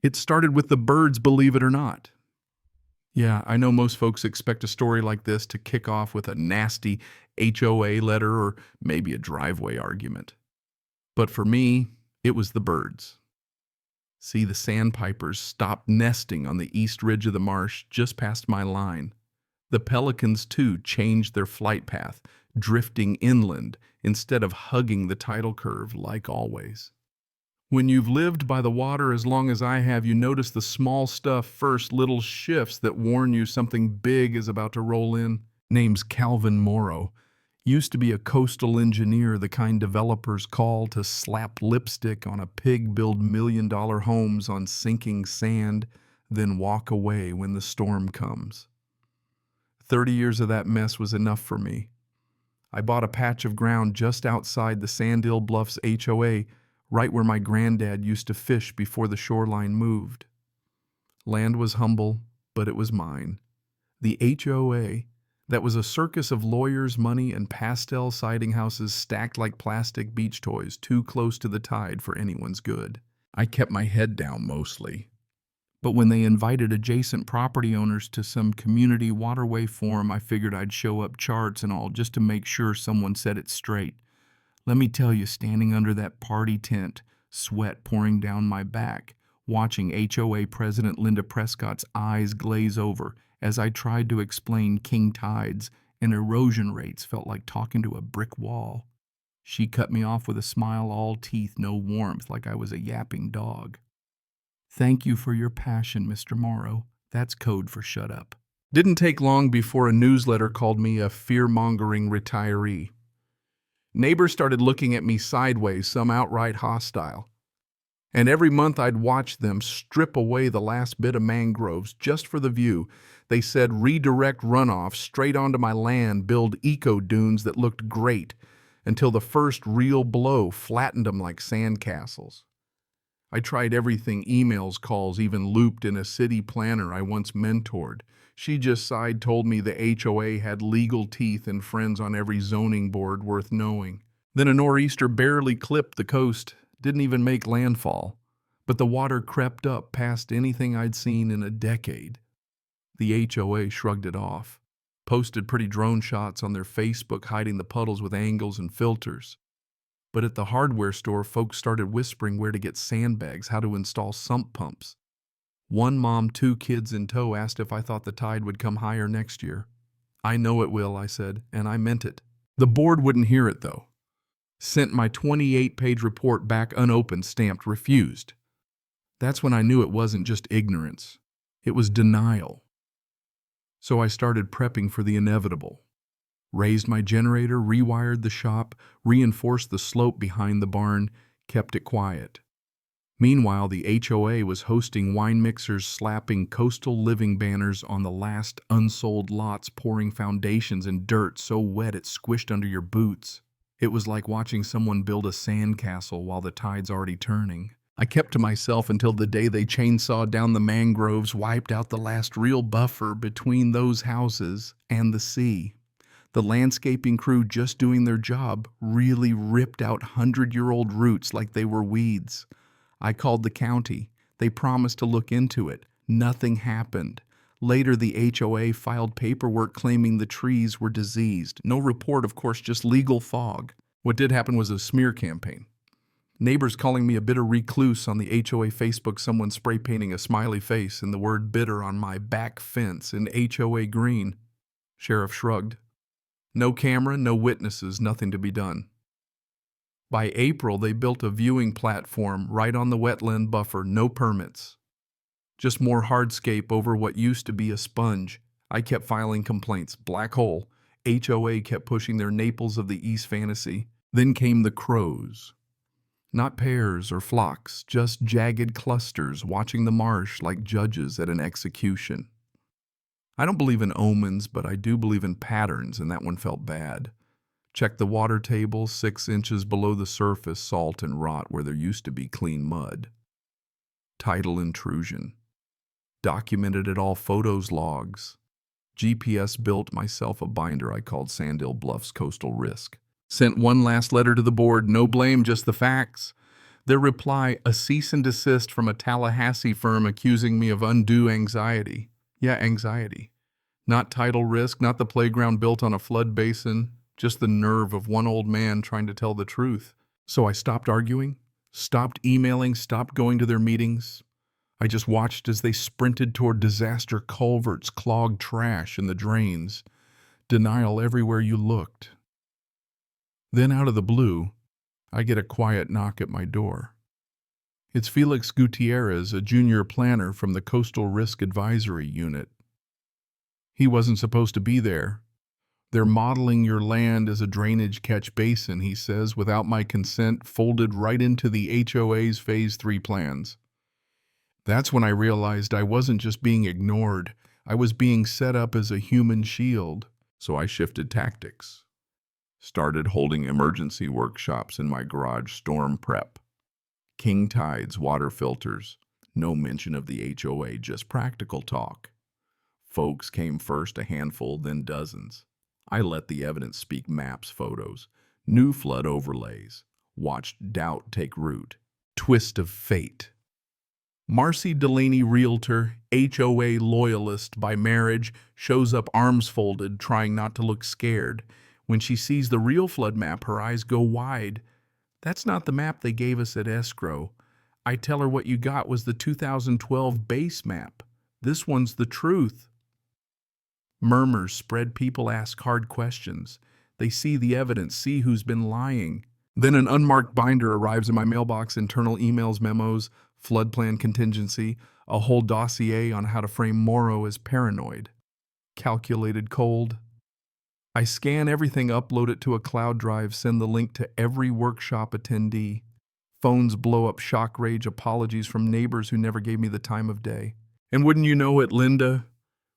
It started with the birds, believe it or not. Yeah, I know most folks expect a story like this to kick off with a nasty HOA letter or maybe a driveway argument. But for me, it was the birds. See, the sandpipers stopped nesting on the east ridge of the marsh just past my line. The pelicans, too, changed their flight path, drifting inland instead of hugging the tidal curve like always. When you've lived by the water as long as I have, you notice the small stuff first, little shifts that warn you something big is about to roll in. Name's Calvin Morrow. Used to be a coastal engineer, the kind developers call to slap lipstick on a pig, build million-dollar homes on sinking sand, then walk away when the storm comes. 30 years of that mess was enough for me. I bought a patch of ground just outside the Sandhill Bluffs HOA, right where my granddad used to fish before the shoreline moved. Land was humble, but it was mine. The HOA, that was a circus of lawyers, money, and pastel siding houses stacked like plastic beach toys, too close to the tide for anyone's good. I kept my head down mostly. But when they invited adjacent property owners to some community waterway forum, I figured I'd show up charts and all just to make sure someone said it straight. Let me tell you, standing under that party tent, sweat pouring down my back, watching HOA President Linda Prescott's eyes glaze over as I tried to explain king tides and erosion rates, felt like talking to a brick wall. She cut me off with a smile, all teeth, no warmth, like I was a yapping dog. Thank you for your passion, Mr. Morrow. That's code for shut up. Didn't take long before a newsletter called me a fear-mongering retiree. Neighbors started looking at me sideways, some outright hostile. And every month I'd watch them strip away the last bit of mangroves just for the view. They said redirect runoff straight onto my land, build eco-dunes that looked great, until the first real blow flattened them like sandcastles. I tried everything, emails, calls, even looped in a city planner I once mentored. She just sighed, told me the HOA had legal teeth and friends on every zoning board worth knowing. Then a nor'easter barely clipped the coast, didn't even make landfall. But the water crept up past anything I'd seen in a decade. The HOA shrugged it off, posted pretty drone shots on their Facebook hiding the puddles with angles and filters. But at the hardware store, folks started whispering where to get sandbags, how to install sump pumps. One mom, 2 kids in tow, asked if I thought the tide would come higher next year. I know it will, I said, and I meant it. The board wouldn't hear it, though. Sent my 28-page report back unopened, stamped refused. That's when I knew it wasn't just ignorance. It was denial. So I started prepping for the inevitable. Raised my generator, rewired the shop, reinforced the slope behind the barn, kept it quiet. Meanwhile, the HOA was hosting wine mixers, slapping coastal living banners on the last unsold lots, pouring foundations in dirt so wet it squished under your boots. It was like watching someone build a sandcastle while the tide's already turning. I kept to myself until the day they chainsawed down the mangroves, wiped out the last real buffer between those houses and the sea. The landscaping crew, just doing their job, really ripped out 100-year-old roots like they were weeds. I called the county. They promised to look into it. Nothing happened. Later, the HOA filed paperwork claiming the trees were diseased. No report, of course, just legal fog. What did happen was a smear campaign. Neighbors calling me a bitter recluse on the HOA Facebook, someone spray painting a smiley face and the word bitter on my back fence in HOA green. Sheriff shrugged. No camera, no witnesses, nothing to be done. By April, they built a viewing platform right on the wetland buffer, no permits. Just more hardscape over what used to be a sponge. I kept filing complaints. Black hole. HOA kept pushing their Naples of the East fantasy. Then came the crows. Not pairs or flocks, just jagged clusters watching the marsh like judges at an execution. I don't believe in omens, but I do believe in patterns, and that one felt bad. Check the water table, 6 inches below the surface, salt and rot where there used to be clean mud. Tidal intrusion. Documented it all, photos, logs. GPS built myself a binder I called Sandhill Bluffs Coastal Risk. Sent one last letter to the board, no blame, just the facts. Their reply, a cease and desist from a Tallahassee firm accusing me of undue anxiety. Yeah, anxiety. Not title risk, not the playground built on a flood basin, just the nerve of one old man trying to tell the truth. So I stopped arguing, stopped emailing, stopped going to their meetings. I just watched as they sprinted toward disaster culverts, clogged trash in the drains, denial everywhere you looked. Then out of the blue, I get a quiet knock at my door. It's Felix Gutierrez, a junior planner from the Coastal Risk Advisory Unit. He wasn't supposed to be there. They're modeling your land as a drainage catch basin, he says, without my consent, folded right into the HOA's Phase 3 plans. That's when I realized I wasn't just being ignored, I was being set up as a human shield. So I shifted tactics. Started holding emergency workshops in my garage, storm prep. King tides, water filters, no mention of the HOA, just practical talk. Folks came first, a handful, then dozens. I let the evidence speak, maps, photos, new flood overlays, watched doubt take root. Twist of fate. Marcy Delaney, realtor, HOA loyalist by marriage, shows up arms folded, trying not to look scared. When she sees the real flood map, her eyes go wide. That's not the map they gave us at escrow. I tell her what you got was the 2012 base map. This one's the truth. Murmurs spread, people ask hard questions. They see the evidence, see who's been lying. Then an unmarked binder arrives in my mailbox, internal emails, memos, flood plan contingency, a whole dossier on how to frame Morrow as paranoid. Calculated cold. I scan everything, upload it to a cloud drive, send the link to every workshop attendee. Phones blow up, shock rage, apologies from neighbors who never gave me the time of day. And wouldn't you know it, Linda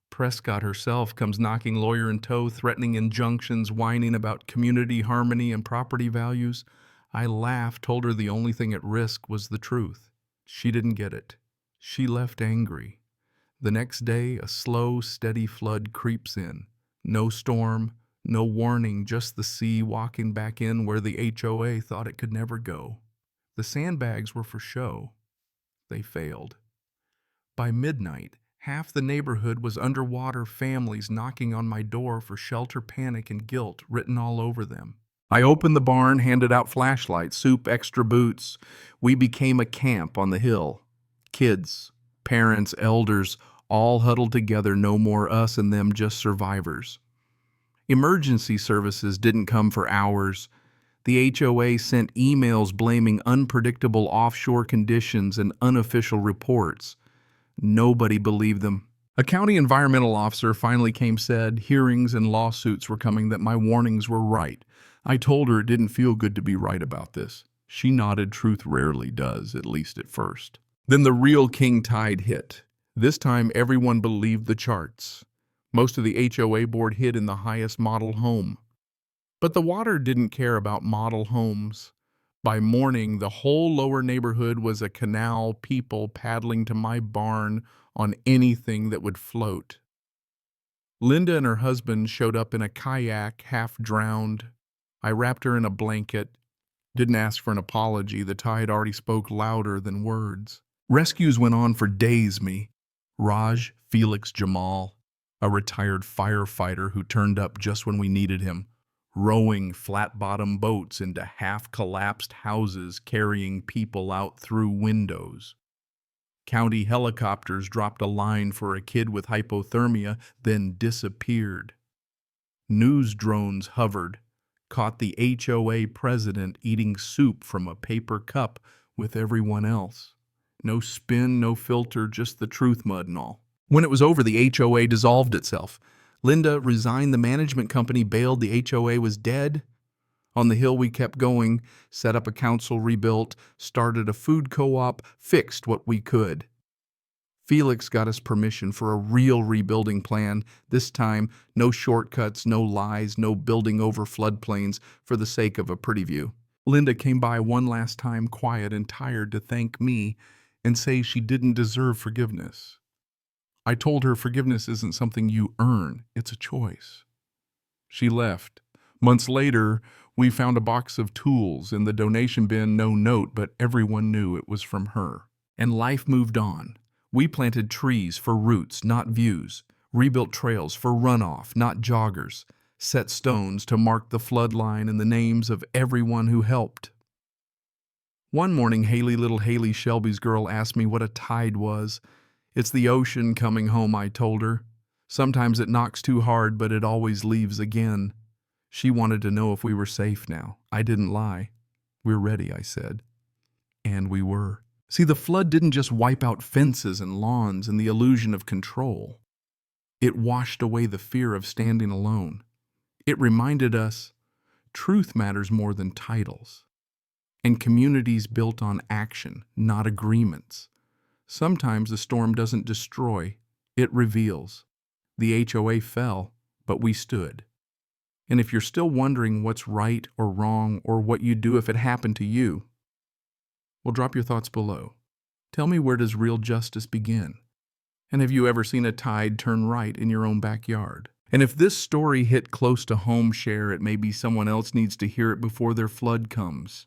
Prescott herself comes knocking, lawyer in tow, threatening injunctions, whining about community harmony and property values. I laughed, told her the only thing at risk was the truth. She didn't get it. She left angry. The next day, a slow, steady flood creeps in. No storm, no warning, just the sea walking back in where the HOA thought it could never go. The sandbags were for show. They failed. By midnight, half the neighborhood was underwater, families knocking on my door for shelter, panic, and guilt written all over them. I opened the barn, handed out flashlights, soup, extra boots. We became a camp on the hill. Kids, parents, elders, all huddled together, no more us and them, just survivors. Emergency services didn't come for hours. The HOA sent emails blaming unpredictable offshore conditions and unofficial reports. Nobody believed them. A county environmental officer finally said hearings and lawsuits were coming, that my warnings were right. I told her it didn't feel good to be right about this. She nodded. Truth rarely does, at least at first. Then the real king tide hit. This time everyone believed the charts. Most of the HOA board hid in the highest model home. But the water didn't care about model homes. By morning, the whole lower neighborhood was a canal, people paddling to my barn on anything that would float. Linda and her husband showed up in a kayak, half drowned. I wrapped her in a blanket, didn't ask for an apology. The tide already spoke louder than words. Rescues went on for days. Raj, Felix, Jamal, a retired firefighter who turned up just when we needed him, rowing flat-bottom boats into half-collapsed houses, carrying people out through windows. County helicopters dropped a line for a kid with hypothermia, then disappeared. News drones hovered, caught the HOA president eating soup from a paper cup with everyone else. No spin, no filter, just the truth, mud and all. When it was over, the HOA dissolved itself. Linda resigned, the management company bailed, the HOA was dead. On the hill we kept going, set up a council, rebuilt, started a food co-op, fixed what we could. Felix got us permission for a real rebuilding plan. This time, no shortcuts, no lies, no building over floodplains for the sake of a pretty view. Linda came by one last time, quiet and tired, to thank me and say she didn't deserve forgiveness. I told her forgiveness isn't something you earn, it's a choice. She left. Months later, We found a box of tools in the donation bin, no note, but everyone knew it was from her. And life moved on. We planted trees for roots, not views, rebuilt trails for runoff, not joggers, set stones to mark the flood line and the names of everyone who helped. One morning, little Haley, Shelby's girl, asked me what a tide was. It's the ocean coming home, I told her. Sometimes it knocks too hard, but it always leaves again. She wanted to know if we were safe now. I didn't lie. We're ready, I said. And we were. See, the flood didn't just wipe out fences and lawns and the illusion of control. It washed away the fear of standing alone. It reminded us truth matters more than titles. And communities built on action, not agreements. Sometimes the storm doesn't destroy, it reveals. The HOA fell, but we stood. And if you're still wondering what's right or wrong or what you'd do if it happened to you, well, drop your thoughts below. Tell me, where does real justice begin? And have you ever seen a tide turn right in your own backyard? And if this story hit close to home, share it. Maybe someone else needs to hear it before their flood comes.